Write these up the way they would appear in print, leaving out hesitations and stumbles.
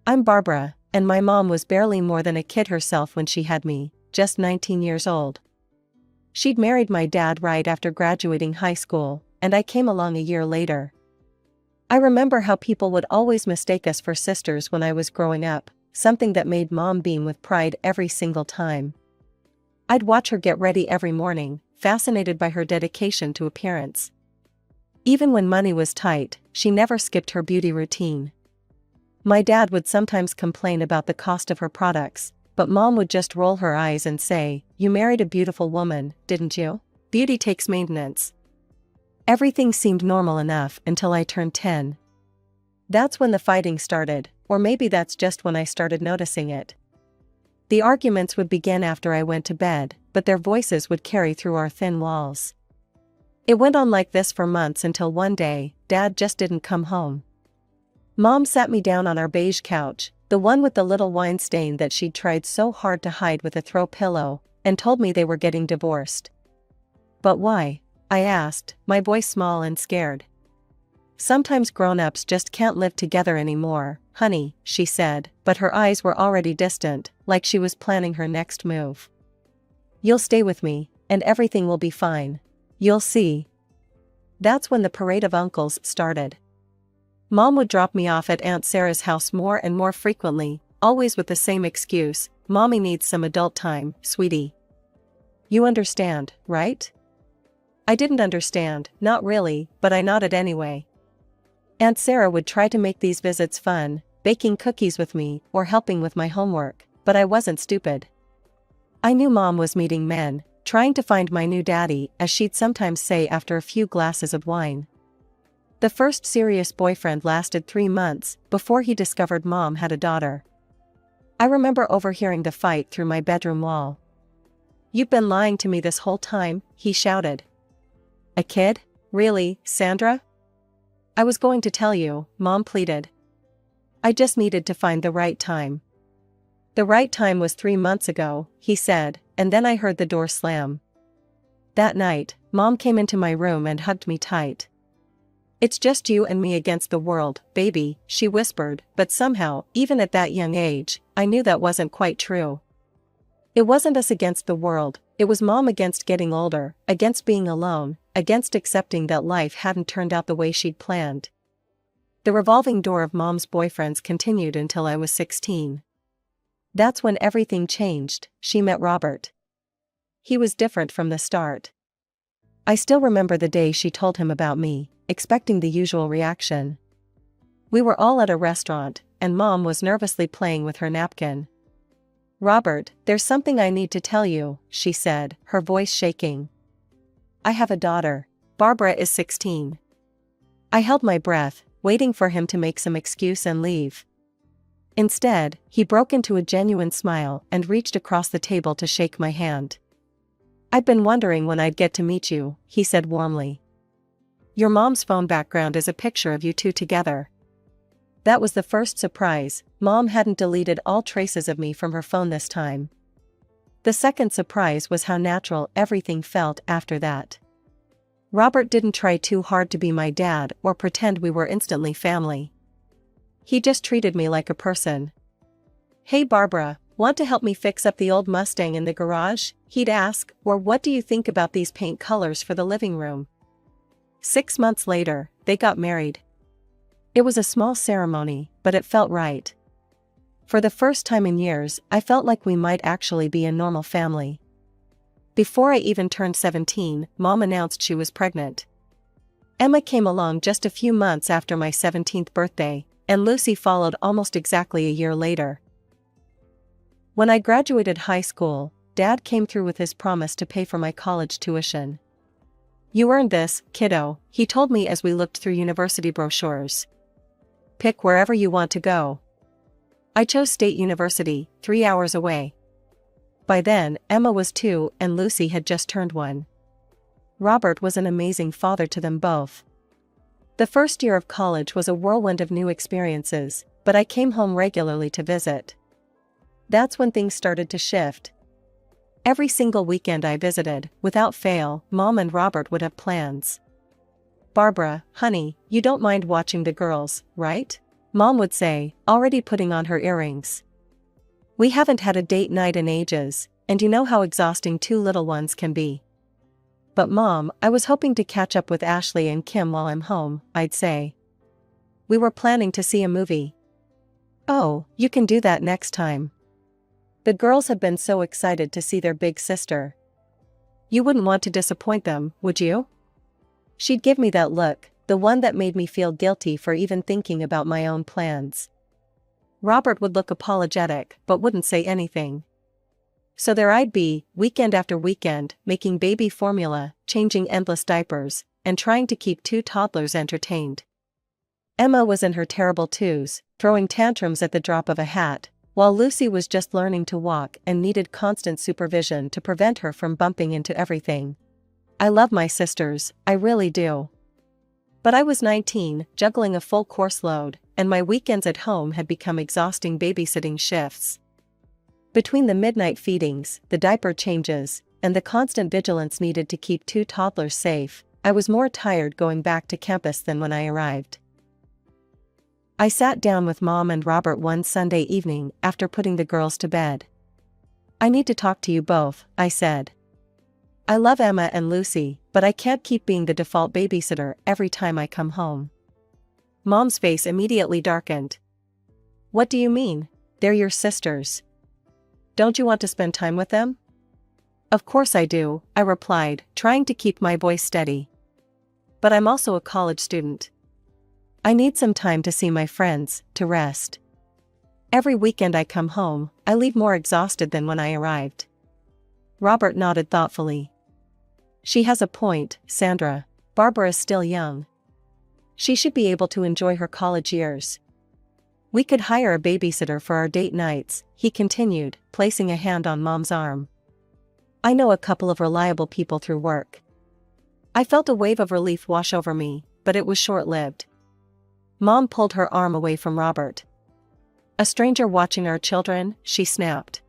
I'm Barbara, and my mom was barely more than a kid herself when she had me, just 19 years old. She'd married my dad right after graduating high school, and I came along a year later. I remember how people would always mistake us for sisters when I was growing up, something that made Mom beam with pride every single time. I'd watch her get ready every morning, fascinated by her dedication to appearance. Even when money was tight, she never skipped her beauty routine. My dad would sometimes complain about the cost of her products, but Mom would just roll her eyes and say, "You married a beautiful woman, didn't you? Beauty takes maintenance." Everything seemed normal enough until I turned 10. That's when the fighting started, or maybe that's just when I started noticing it. The arguments would begin after I went to bed, but their voices would carry through our thin walls. It went on like this for months until one day, Dad just didn't come home. Mom sat me down on our beige couch, the one with the little wine stain that she'd tried so hard to hide with a throw pillow, and told me they were getting divorced. "But why?" I asked, my voice small and scared. "Sometimes grown-ups just can't live together anymore, honey," she said, but her eyes were already distant, like she was planning her next move. "You'll stay with me, and everything will be fine. You'll see." That's when the parade of uncles started. Mom would drop me off at Aunt Sarah's house more and more frequently, always with the same excuse, "Mommy needs some adult time, sweetie." You understand, right? I didn't understand, not really, but I nodded anyway. Aunt Sarah would try to make these visits fun, baking cookies with me or helping with my homework, but I wasn't stupid. I knew Mom was meeting men, trying to find my new daddy, as she'd sometimes say after a few glasses of wine. The first serious boyfriend lasted 3 months before he discovered Mom had a daughter. I remember overhearing the fight through my bedroom wall. "You've been lying to me this whole time," he shouted. "A kid? Really, Sandra?" "I was going to tell you," Mom pleaded. "I just needed to find the right time." "The right time was 3 months ago," he said, and then I heard the door slam. That night, Mom came into my room and hugged me tight. "It's just you and me against the world, baby," she whispered, but somehow, even at that young age, I knew that wasn't quite true. It wasn't us against the world, it was Mom against getting older, against being alone, against accepting that life hadn't turned out the way she'd planned. The revolving door of Mom's boyfriends continued until I was 16. That's when everything changed. She met Robert. He was different from the start. I still remember the day she told him about me, expecting the usual reaction. We were all at a restaurant, and Mom was nervously playing with her napkin. "Robert, there's something I need to tell you," she said, her voice shaking. "I have a daughter. Barbara is 16. I held my breath, waiting for him to make some excuse and leave. Instead, he broke into a genuine smile and reached across the table to shake my hand. "I've been wondering when I'd get to meet you," he said warmly. "Your mom's phone background is a picture of you two together." That was the first surprise. Mom hadn't deleted all traces of me from her phone this time. The second surprise was how natural everything felt after that. Robert didn't try too hard to be my dad or pretend we were instantly family. He just treated me like a person. "Hey Barbara, want to help me fix up the old Mustang in the garage?" he'd ask, or "What do you think about these paint colors for the living room?" 6 months later, they got married. It was a small ceremony, but it felt right. For the first time in years, I felt like we might actually be a normal family. Before I even turned 17, Mom announced she was pregnant. Emma came along just a few months after my 17th birthday, and Lucy followed almost exactly a year later. When I graduated high school, Dad came through with his promise to pay for my college tuition. "You earned this, kiddo," he told me as we looked through university brochures. "Pick wherever you want to go." I chose State University, 3 hours away. By then, Emma was 2 and Lucy had just turned 1. Robert was an amazing father to them both. The first year of college was a whirlwind of new experiences, but I came home regularly to visit. That's when things started to shift. Every single weekend I visited, without fail, Mom and Robert would have plans. "Barbara, honey, you don't mind watching the girls, right? Mom would say, already putting on her earrings. We haven't had a date night in ages, and you know how exhausting two little ones can be. But Mom, I was hoping to catch up with Ashley and Kim while I'm home, I'd say. We were planning to see a movie. Oh, you can do that next time. The girls had been so excited to see their big sister. You wouldn't want to disappoint them, would you? She'd give me that look, the one that made me feel guilty for even thinking about my own plans. Robert would look apologetic, but wouldn't say anything. So there I'd be, weekend after weekend, making baby formula, changing endless diapers, and trying to keep two toddlers entertained. Emma was in her terrible twos, throwing tantrums at the drop of a hat, while Lucy was just learning to walk and needed constant supervision to prevent her from bumping into everything. I love my sisters, I really do. But I was 19, juggling a full course load, and my weekends at home had become exhausting babysitting shifts. Between the midnight feedings, the diaper changes, and the constant vigilance needed to keep two toddlers safe, I was more tired going back to campus than when I arrived. I sat down with Mom and Robert one Sunday evening after putting the girls to bed. I need to talk to you both, I said. I love Emma and Lucy, but I can't keep being the default babysitter every time I come home. Mom's face immediately darkened. What do you mean? They're your sisters. Don't you want to spend time with them? Of course I do, I replied, trying to keep my voice steady. But I'm also a college student. I need some time to see my friends, to rest. Every weekend I come home, I leave more exhausted than when I arrived. Robert nodded thoughtfully. She has a point, Sandra. Barbara is still young. She should be able to enjoy her college years. We could hire a babysitter for our date nights, he continued, placing a hand on Mom's arm. I know a couple of reliable people through work. I felt a wave of relief wash over me, but it was short-lived. Mom pulled her arm away from Robert. A stranger watching our children, she snapped.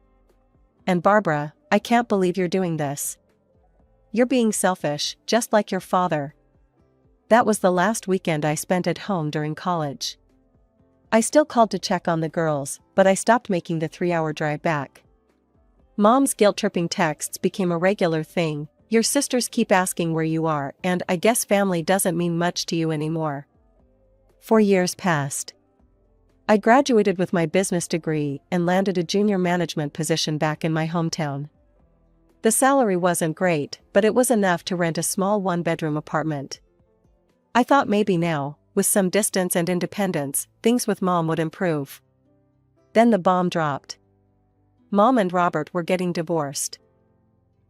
And Barbara, I can't believe you're doing this. You're being selfish, just like your father. That was the last weekend I spent at home during college. I still called to check on the girls, but I stopped making the 3-hour drive back. Mom's guilt-tripping texts became a regular thing. Your sisters keep asking where you are, and I guess family doesn't mean much to you anymore. 4 years passed. I graduated with my business degree and landed a junior management position back in my hometown. The salary wasn't great, but it was enough to rent a small one-bedroom apartment. I thought maybe now, with some distance and independence, things with Mom would improve. Then the bomb dropped. Mom and Robert were getting divorced.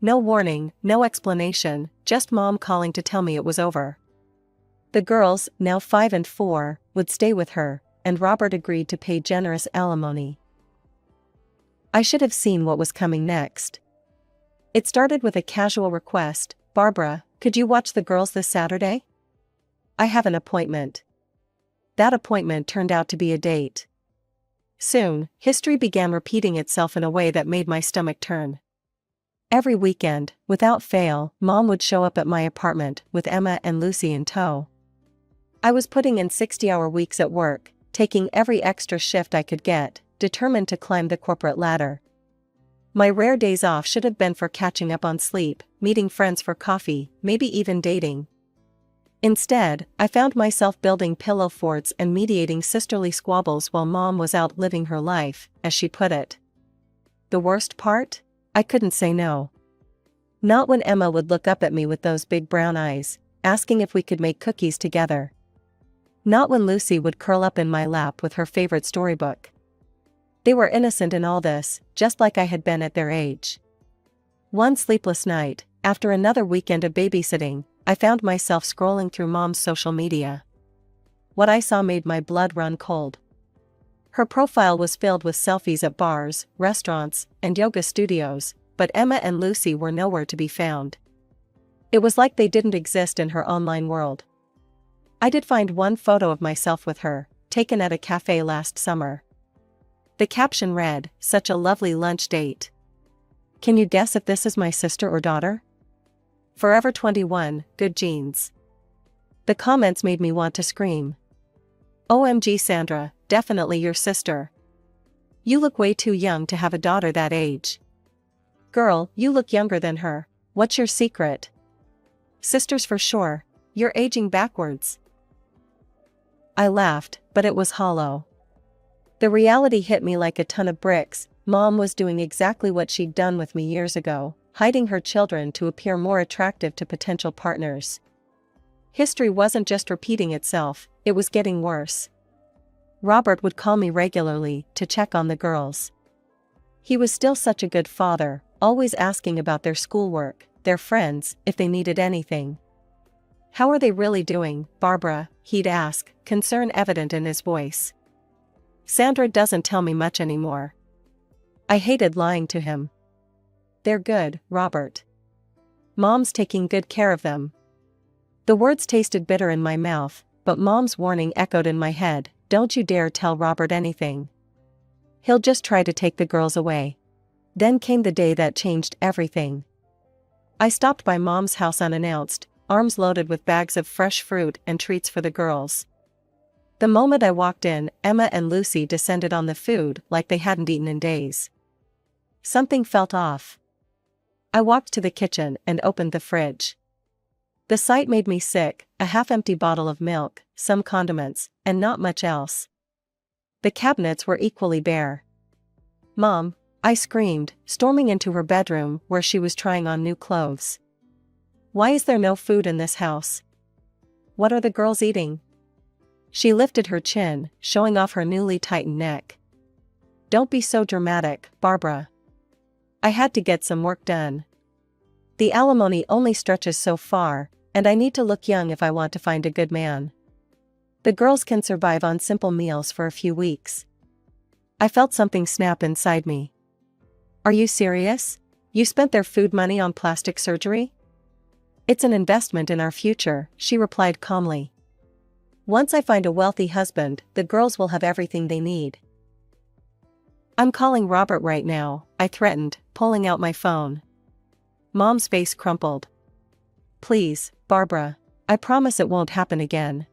No warning, no explanation, just Mom calling to tell me it was over. The girls, now 5 and 4, would stay with her, and Robert agreed to pay generous alimony. I should have seen what was coming next. It started with a casual request, Barbara, could you watch the girls this Saturday? I have an appointment. That appointment turned out to be a date. Soon, history began repeating itself in a way that made my stomach turn. Every weekend, without fail, Mom would show up at my apartment with Emma and Lucy in tow. I was putting in 60-hour weeks at work, taking every extra shift I could get, determined to climb the corporate ladder. My rare days off should have been for catching up on sleep, meeting friends for coffee, maybe even dating. Instead, I found myself building pillow forts and mediating sisterly squabbles while Mom was out living her life, as she put it. The worst part? I couldn't say no. Not when Emma would look up at me with those big brown eyes, asking if we could make cookies together. Not when Lucy would curl up in my lap with her favorite storybook. They were innocent in all this, just like I had been at their age. One sleepless night, after another weekend of babysitting, I found myself scrolling through Mom's social media. What I saw made my blood run cold. Her profile was filled with selfies at bars, restaurants, and yoga studios, but Emma and Lucy were nowhere to be found. It was like they didn't exist in her online world. I did find one photo of myself with her, taken at a cafe last summer. The caption read, "Such a lovely lunch date." Can you guess if this is my sister or daughter? Forever 21, good genes. The comments made me want to scream. OMG Sandra, definitely your sister. You look way too young to have a daughter that age. Girl, you look younger than her. What's your secret? Sisters for sure. You're aging backwards. I laughed, but it was hollow. The reality hit me like a ton of bricks. Mom was doing exactly what she'd done with me years ago, hiding her children to appear more attractive to potential partners. History wasn't just repeating itself, it was getting worse. Robert would call me regularly to check on the girls. He was still such a good father, always asking about their schoolwork, their friends, if they needed anything. How are they really doing, Barbara? He'd ask, concern evident in his voice. Sandra doesn't tell me much anymore. I hated lying to him. They're good, Robert. Mom's taking good care of them. The words tasted bitter in my mouth, but Mom's warning echoed in my head, don't you dare tell Robert anything. He'll just try to take the girls away. Then came the day that changed everything. I stopped by Mom's house unannounced, arms loaded with bags of fresh fruit and treats for the girls. The moment I walked in, Emma and Lucy descended on the food like they hadn't eaten in days. Something felt off. I walked to the kitchen and opened the fridge. The sight made me sick, a half-empty bottle of milk, some condiments, and not much else. The cabinets were equally bare. Mom, I screamed, storming into her bedroom where she was trying on new clothes. Why is there no food in this house? What are the girls eating? She lifted her chin, showing off her newly tightened neck. Don't be so dramatic, Barbara. I had to get some work done. The alimony only stretches so far, and I need to look young if I want to find a good man. The girls can survive on simple meals for a few weeks. I felt something snap inside me. Are you serious? You spent their food money on plastic surgery? It's an investment in our future, she replied calmly. Once I find a wealthy husband, the girls will have everything they need. I'm calling Robert right now, I threatened, pulling out my phone. Mom's face crumpled. Please, Barbara. I promise it won't happen again.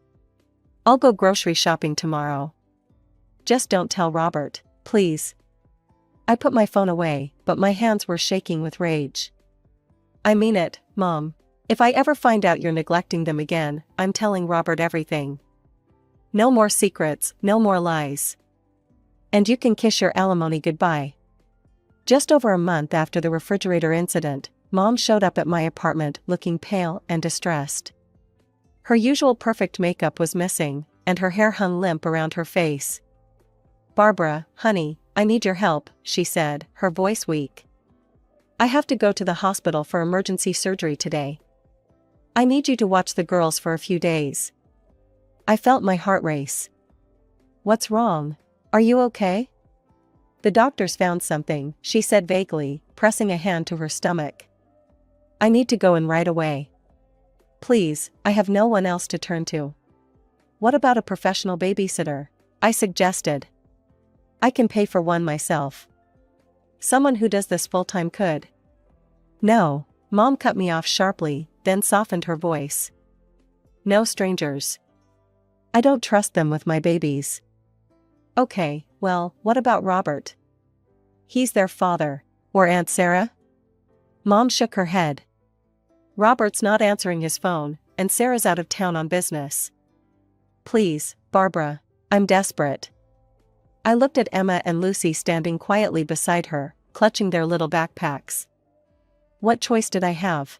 I'll go grocery shopping tomorrow. Just don't tell Robert, please. I put my phone away, but my hands were shaking with rage. I mean it, Mom. If I ever find out you're neglecting them again, I'm telling Robert everything. No more secrets, no more lies. And you can kiss your alimony goodbye. Just over a month after the refrigerator incident, Mom showed up at my apartment looking pale and distressed. Her usual perfect makeup was missing, and her hair hung limp around her face. Barbara, honey, I need your help, she said, her voice weak. I have to go to the hospital for emergency surgery today. I need you to watch the girls for a few days. I felt my heart race. What's wrong? Are you okay? The doctors found something, she said vaguely, pressing a hand to her stomach. I need to go in right away. Please, I have no one else to turn to. What about a professional babysitter? I suggested. I can pay for one myself. Someone who does this full-time could. No, Mom cut me off sharply, then softened her voice. No strangers. I don't trust them with my babies. Okay, well, what about Robert? He's their father. Or Aunt Sarah? Mom shook her head. Robert's not answering his phone, and Sarah's out of town on business. Please, Barbara, I'm desperate. I looked at Emma and Lucy standing quietly beside her, clutching their little backpacks. What choice did I have?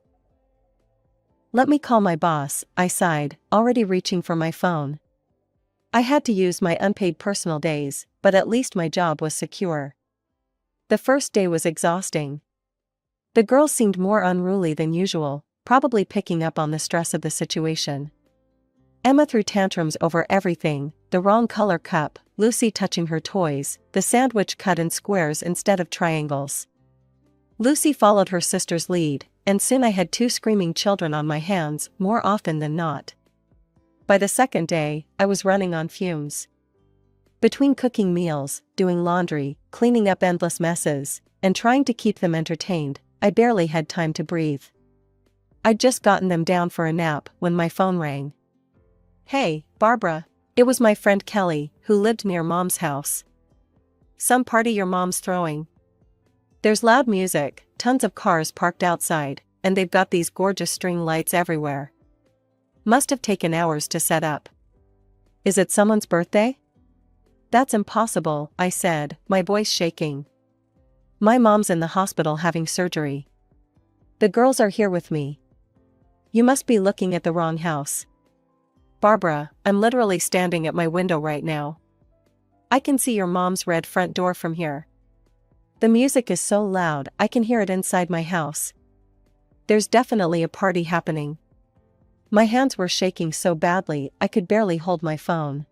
Let me call my boss, I sighed, already reaching for my phone. I had to use my unpaid personal days, but at least my job was secure. The first day was exhausting. The girls seemed more unruly than usual, probably picking up on the stress of the situation. Emma threw tantrums over everything, the wrong color cup, Lucy touching her toys, the sandwich cut in squares instead of triangles. Lucy followed her sister's lead, and soon I had 2 screaming children on my hands, more often than not. By the second day, I was running on fumes. Between cooking meals, doing laundry, cleaning up endless messes, and trying to keep them entertained, I barely had time to breathe. I'd just gotten them down for a nap when my phone rang. Hey, Barbara. It was my friend Kelly, who lived near Mom's house. Some party your mom's throwing. There's loud music, tons of cars parked outside, and they've got these gorgeous string lights everywhere. Must have taken hours to set up. Is it someone's birthday? That's impossible, I said, my voice shaking. My mom's in the hospital having surgery. The girls are here with me. You must be looking at the wrong house. Barbara, I'm literally standing at my window right now. I can see your mom's red front door from here. The music is so loud I can hear it inside my house. There's definitely a party happening. My hands were shaking so badly I could barely hold my phone.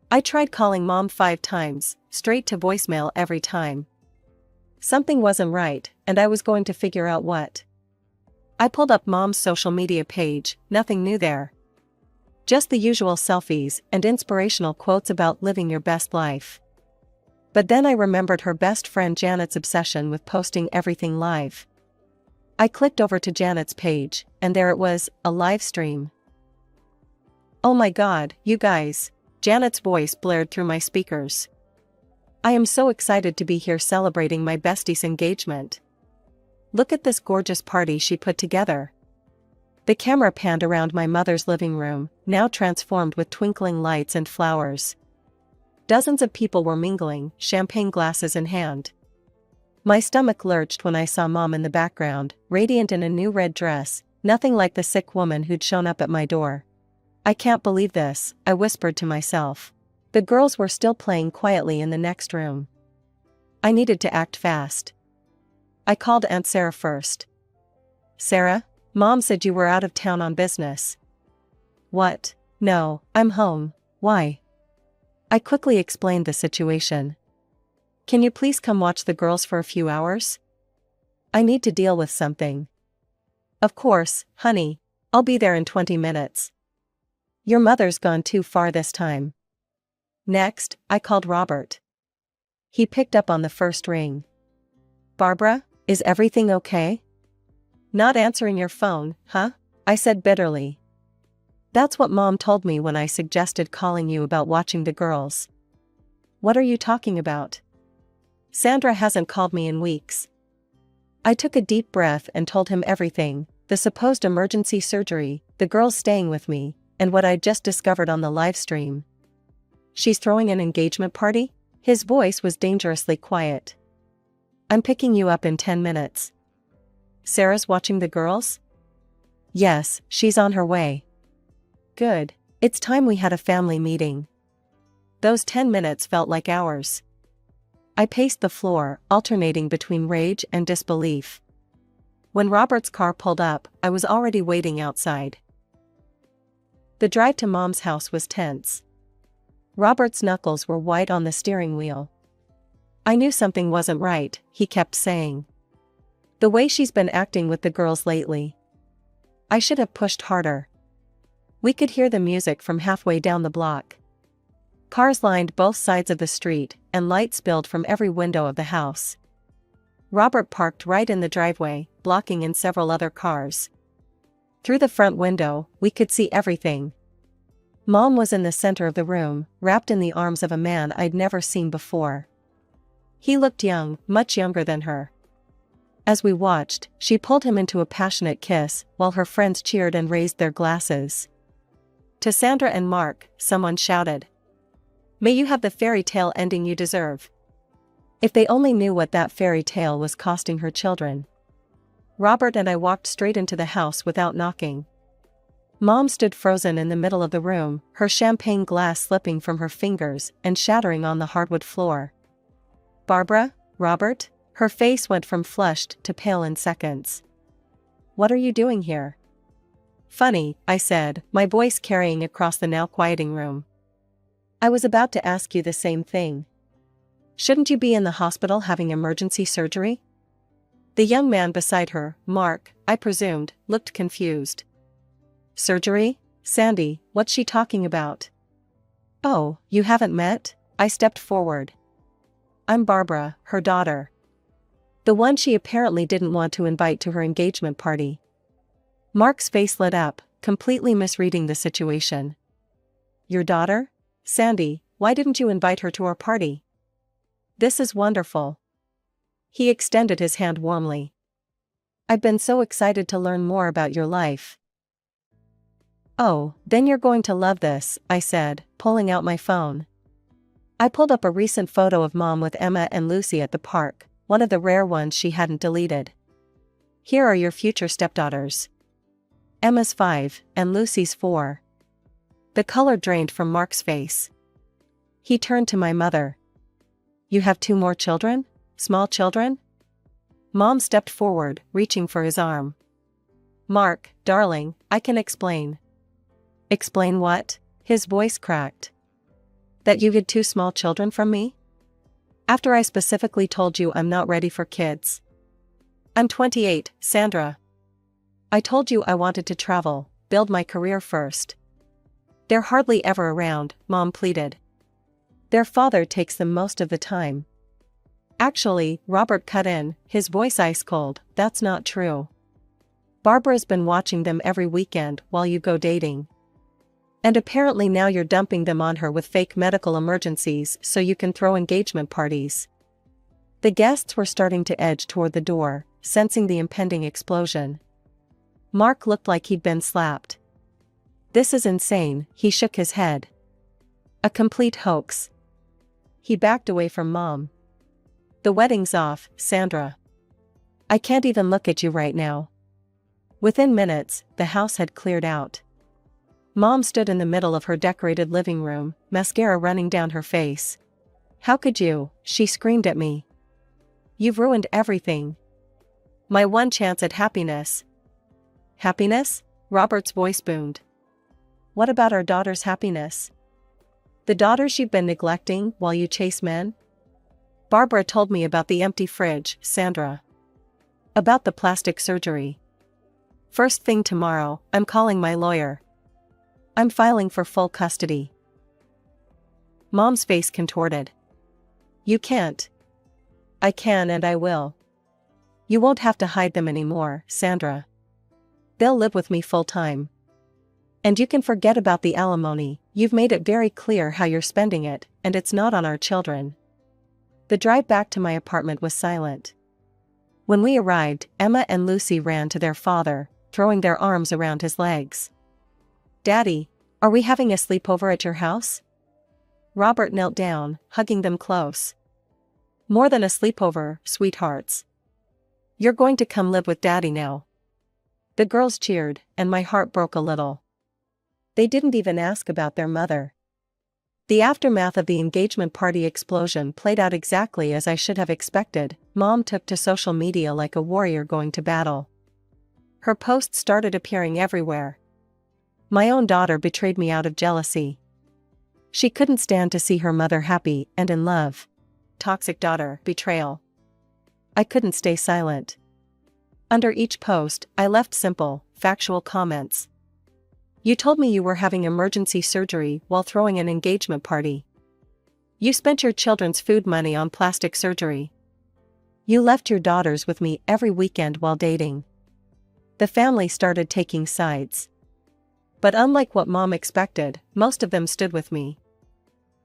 I tried calling Mom 5 times, straight to voicemail every time. Something wasn't right, and I was going to figure out what. I pulled up Mom's social media page, nothing new there. Just the usual selfies and inspirational quotes about living your best life. But then I remembered her best friend Janet's obsession with posting everything live. I clicked over to Janet's page, and there it was, a live stream. Oh my God, you guys, Janet's voice blared through my speakers. I am so excited to be here celebrating my bestie's engagement. Look at this gorgeous party she put together. The camera panned around my mother's living room, now transformed with twinkling lights and flowers. Dozens of people were mingling, champagne glasses in hand. My stomach lurched when I saw Mom in the background, radiant in a new red dress, nothing like the sick woman who'd shown up at my door. I can't believe this, I whispered to myself. The girls were still playing quietly in the next room. I needed to act fast. I called Aunt Sarah first. Sarah? Mom said you were out of town on business. What? No, I'm home. Why? I quickly explained the situation. Can you please come watch the girls for a few hours? I need to deal with something. Of course, honey. I'll be there in 20 minutes. Your mother's gone too far this time. Next, I called Robert. He picked up on the first ring. Barbara, is everything okay? Not answering your phone, huh? I said bitterly. That's what Mom told me when I suggested calling you about watching the girls. What are you talking about? Sandra hasn't called me in weeks. I took a deep breath and told him everything, the supposed emergency surgery, the girls staying with me, and what I'd just discovered on the live stream. She's throwing an engagement party? His voice was dangerously quiet. I'm picking you up in 10 minutes. Sarah's watching the girls? Yes, she's on her way. Good. It's time we had a family meeting. Those 10 minutes felt like hours. I paced the floor, alternating between rage and disbelief. When Robert's car pulled up, I was already waiting outside. The drive to Mom's house was tense. Robert's knuckles were white on the steering wheel. I knew something wasn't right, he kept saying. The way she's been acting with the girls lately. I should have pushed harder. We could hear the music from halfway down the block. Cars lined both sides of the street, and light spilled from every window of the house. Robert parked right in the driveway, blocking in several other cars. Through the front window, we could see everything. Mom was in the center of the room, wrapped in the arms of a man I'd never seen before. He looked young, much younger than her. As we watched, she pulled him into a passionate kiss, while her friends cheered and raised their glasses. To Sandra and Mark, someone shouted. May you have the fairy tale ending you deserve. If they only knew what that fairy tale was costing her children. Robert and I walked straight into the house without knocking. Mom stood frozen in the middle of the room, her champagne glass slipping from her fingers and shattering on the hardwood floor. Barbara? Robert? Her face went from flushed to pale in seconds. What are you doing here? Funny, I said, my voice carrying across the now quieting room. I was about to ask you the same thing. Shouldn't you be in the hospital having emergency surgery? The young man beside her, Mark, I presumed, looked confused. Surgery? Sandy, what's she talking about? Oh, you haven't met? I stepped forward. I'm Barbara, her daughter. The one she apparently didn't want to invite to her engagement party. Mark's face lit up, completely misreading the situation. Your daughter? Sandy, why didn't you invite her to our party? This is wonderful. He extended his hand warmly. I've been so excited to learn more about your life. Oh, then you're going to love this, I said, pulling out my phone. I pulled up a recent photo of Mom with Emma and Lucy at the park, one of the rare ones she hadn't deleted. Here are your future stepdaughters. Emma's 5, and Lucy's 4. The color drained from Mark's face. He turned to my mother. You have 2 more children? Small children? Mom stepped forward, reaching for his arm. Mark, darling, I can explain. Explain what? His voice cracked. That you hid 2 small children from me? After I specifically told you I'm not ready for kids. I'm 28, Sandra. I told you I wanted to travel, build my career first. They're hardly ever around, Mom pleaded. Their father takes them most of the time. Actually, Robert cut in, his voice ice cold, that's not true. Barbara's been watching them every weekend while you go dating. And apparently now you're dumping them on her with fake medical emergencies so you can throw engagement parties. The guests were starting to edge toward the door, sensing the impending explosion. Mark looked like he'd been slapped. This is insane, he shook his head. A complete hoax. He backed away from Mom. The wedding's off, Sandra. I can't even look at you right now. Within minutes, the house had cleared out. Mom stood in the middle of her decorated living room, mascara running down her face. How could you? She screamed at me. You've ruined everything. My one chance at happiness. Happiness? Robert's voice boomed. What about our daughter's happiness? The daughters you've been neglecting while you chase men? Barbara told me about the empty fridge, Sandra. About the plastic surgery. First thing tomorrow, I'm calling my lawyer. I'm filing for full custody. Mom's face contorted. You can't. I can and I will. You won't have to hide them anymore, Sandra. They'll live with me full time. And you can forget about the alimony, you've made it very clear how you're spending it, and it's not on our children. The drive back to my apartment was silent. When we arrived, Emma and Lucy ran to their father, throwing their arms around his legs. Daddy, are we having a sleepover at your house? Robert knelt down, hugging them close. More than a sleepover, sweethearts. You're going to come live with Daddy now. The girls cheered, and my heart broke a little. They didn't even ask about their mother. The aftermath of the engagement party explosion played out exactly as I should have expected. Mom took to social media like a warrior going to battle. Her posts started appearing everywhere. My own daughter betrayed me out of jealousy. She couldn't stand to see her mother happy and in love. Toxic daughter, betrayal. I couldn't stay silent. Under each post, I left simple, factual comments. You told me you were having emergency surgery while throwing an engagement party. You spent your children's food money on plastic surgery. You left your daughters with me every weekend while dating. The family started taking sides. But unlike what Mom expected, most of them stood with me.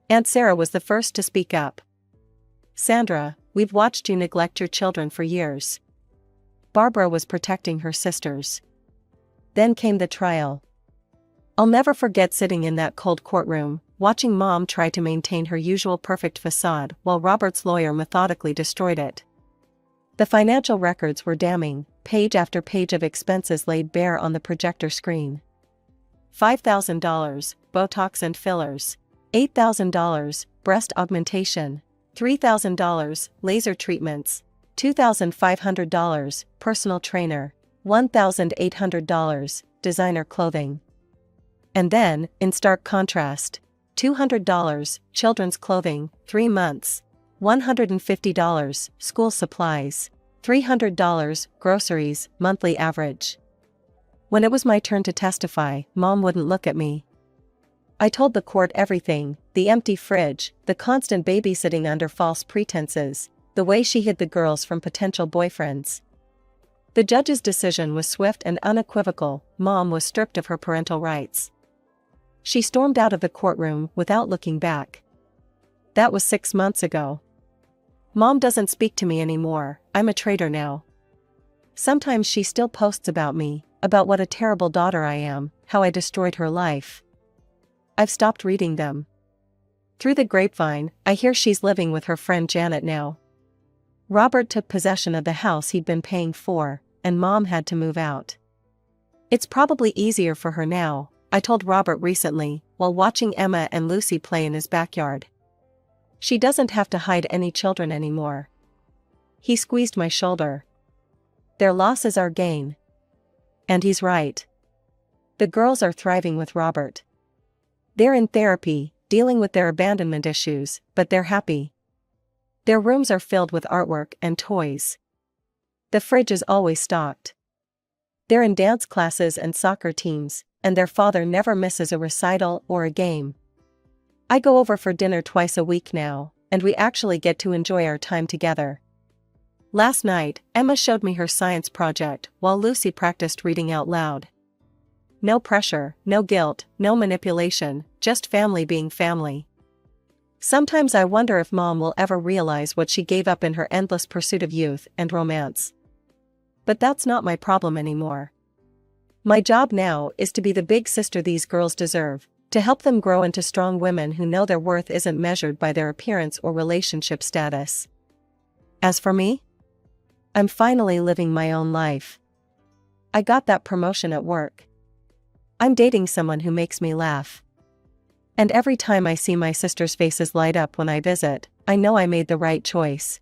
Aunt Sarah was the first to speak up. Sandra, we've watched you neglect your children for years. Barbara was protecting her sisters. Then came the trial. I'll never forget sitting in that cold courtroom, watching Mom try to maintain her usual perfect facade while Robert's lawyer methodically destroyed it. The financial records were damning, page after page of expenses laid bare on the projector screen. $5,000, Botox and fillers. $8,000, breast augmentation. $3,000, laser treatments. $2,500, personal trainer. $1,800, designer clothing. And then, in stark contrast, $200, children's clothing, 3 months. $150, school supplies. $300, groceries, monthly average. When it was my turn to testify, Mom wouldn't look at me. I told the court everything, the empty fridge, the constant babysitting under false pretenses, the way she hid the girls from potential boyfriends. The judge's decision was swift and unequivocal. Mom was stripped of her parental rights. She stormed out of the courtroom without looking back. That was 6 months ago. Mom doesn't speak to me anymore. I'm a traitor now. Sometimes she still posts about me, about what a terrible daughter I am, how I destroyed her life. I've stopped reading them. Through the grapevine, I hear she's living with her friend Janet now. Robert took possession of the house he'd been paying for, and Mom had to move out. It's probably easier for her now, I told Robert recently, while watching Emma and Lucy play in his backyard. She doesn't have to hide any children anymore. He squeezed my shoulder. Their loss is our gain. And he's right. The girls are thriving with Robert. They're in therapy, dealing with their abandonment issues, but they're happy. Their rooms are filled with artwork and toys. The fridge is always stocked. They're in dance classes and soccer teams, and their father never misses a recital or a game. I go over for dinner twice a week now, and we actually get to enjoy our time together. Last night, Emma showed me her science project while Lucy practiced reading out loud. No pressure, no guilt, no manipulation, just family being family. Sometimes I wonder if Mom will ever realize what she gave up in her endless pursuit of youth and romance. But that's not my problem anymore. My job now is to be the big sister these girls deserve, to help them grow into strong women who know their worth isn't measured by their appearance or relationship status. As for me, I'm finally living my own life. I got that promotion at work. I'm dating someone who makes me laugh. And every time I see my sisters' faces light up when I visit, I know I made the right choice.